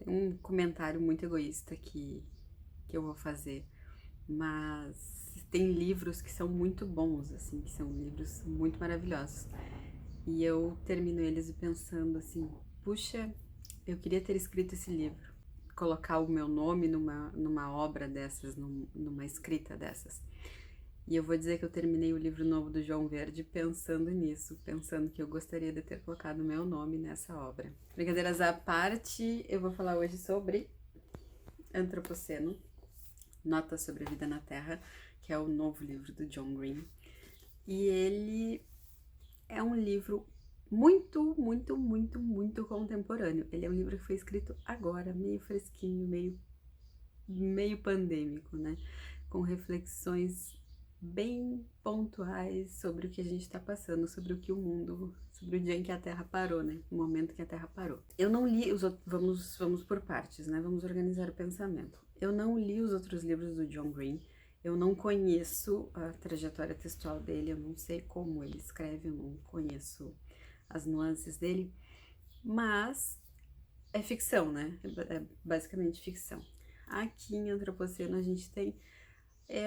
Um comentário muito egoísta que eu vou fazer, mas tem livros que são muito bons, assim, que são livros muito maravilhosos. E eu termino eles pensando assim, puxa, eu queria ter escrito esse livro, colocar o meu nome numa obra dessas, numa escrita dessas. E eu vou dizer que eu terminei o livro novo do João Verde pensando nisso, pensando que eu gostaria de ter colocado o meu nome nessa obra. Brincadeiras à parte, eu vou falar hoje sobre Antropoceno, Notas sobre a Vida na Terra, que é o novo livro do John Green. E ele é um livro muito contemporâneo. Ele é um livro que foi escrito agora, meio fresquinho, meio pandêmico, né? Com reflexões bem pontuais sobre o que a gente está passando, sobre o que o mundo, sobre o dia em que a Terra parou, né? O momento que a Terra parou. Eu não li os outros, vamos por partes, né? Vamos organizar o pensamento. Eu não li os outros livros do John Green. Eu não conheço a trajetória textual dele, eu não sei como ele escreve, eu não conheço as nuances dele, mas é ficção, né? É basicamente ficção. Aqui em Antropoceno a gente tem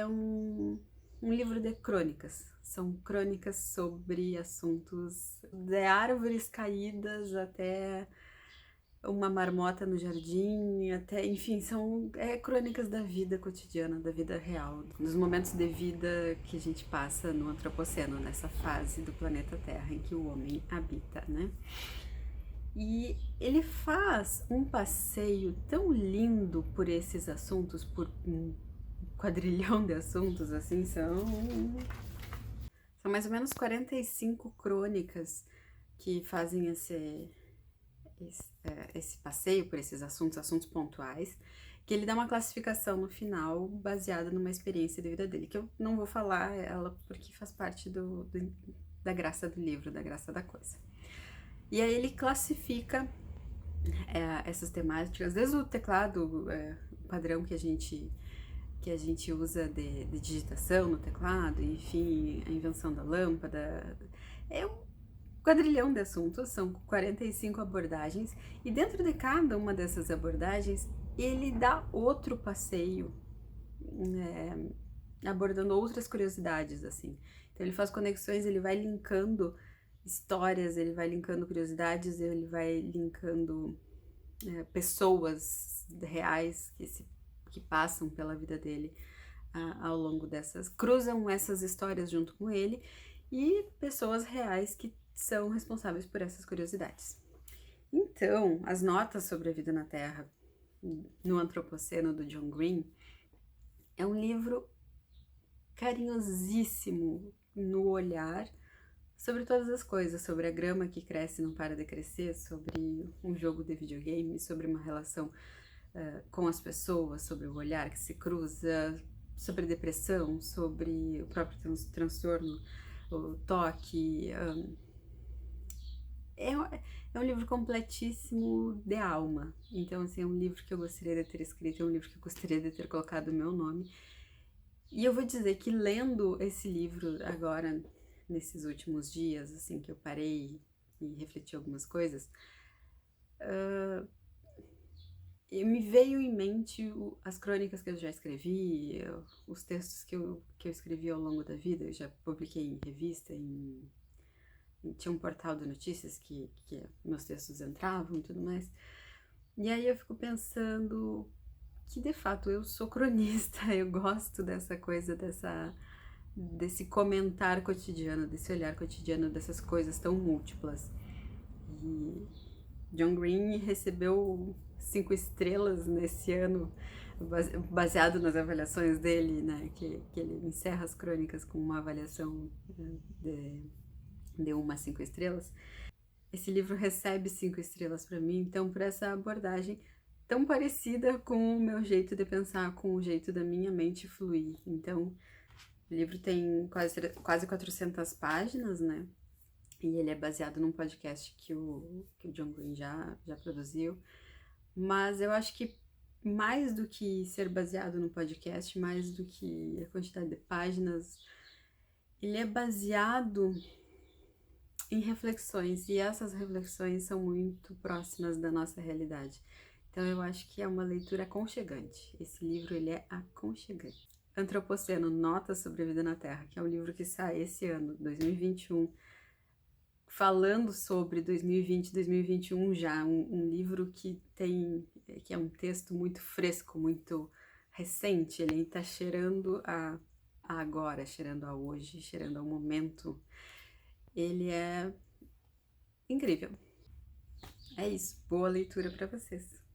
um livro de crônicas. São crônicas sobre assuntos de árvores caídas até uma marmota no jardim, até, enfim, são crônicas da vida cotidiana, da vida real, dos momentos de vida que a gente passa no Antropoceno, nessa fase do planeta Terra em que o homem habita, né? E ele faz um passeio tão lindo por esses assuntos, por um quadrilhão de assuntos, assim, são mais ou menos 45 crônicas que fazem esse passeio por esses assuntos pontuais, que ele dá uma classificação no final baseada numa experiência de vida dele, que eu não vou falar ela porque faz parte da graça do livro, da graça da coisa. E aí ele classifica essas temáticas, desde o teclado padrão que a gente usa de digitação no teclado, enfim, a invenção da lâmpada. É um quadrilhão de assuntos, são 45 abordagens, e dentro de cada uma dessas abordagens, ele dá outro passeio, abordando outras curiosidades, assim. Então ele faz conexões, ele vai linkando histórias, ele vai linkando curiosidades, ele vai linkando pessoas reais que passam pela vida dele ao longo cruzam essas histórias junto com ele e pessoas reais que são responsáveis por essas curiosidades. Então, as notas sobre a vida na Terra no Antropoceno do John Green é um livro carinhosíssimo no olhar sobre todas as coisas, sobre a grama que cresce e não para de crescer, sobre um jogo de videogame, sobre uma relação com as pessoas, sobre o olhar que se cruza, sobre depressão, sobre o próprio transtorno, o toque. É um livro completíssimo de alma. Então, assim, é um livro que eu gostaria de ter escrito, é um livro que eu gostaria de ter colocado o meu nome. E eu vou dizer que lendo esse livro agora, nesses últimos dias, assim, que eu parei e refleti algumas coisas, me veio em mente as crônicas que eu já escrevi, os textos que eu escrevi ao longo da vida. Eu já publiquei em revista, tinha um portal de notícias que meus textos entravam e tudo mais. E aí eu fico pensando que, de fato, eu sou cronista, eu gosto dessa coisa, desse comentar cotidiano, desse olhar cotidiano, dessas coisas tão múltiplas. E John Green recebeu 5 estrelas nesse ano, baseado nas avaliações dele, né? Que ele encerra as crônicas com uma avaliação de 1 a 5 estrelas. Esse livro recebe 5 estrelas para mim, então, por essa abordagem tão parecida com o meu jeito de pensar, com o jeito da minha mente fluir. Então, o livro tem quase 400 páginas, né? E ele é baseado num podcast que o John Green já produziu. Mas eu acho que mais do que ser baseado no podcast, mais do que a quantidade de páginas, ele é baseado em reflexões, e essas reflexões são muito próximas da nossa realidade. Então eu acho que é uma leitura aconchegante. Esse livro, ele é aconchegante. Antropoceno, Notas sobre a Vida na Terra, que é um livro que sai esse ano, 2021, falando sobre 2020, 2021 já, um livro que é um texto muito fresco, muito recente, ele está cheirando a agora, cheirando a hoje, cheirando ao momento. Ele é incrível. É isso, boa leitura para vocês.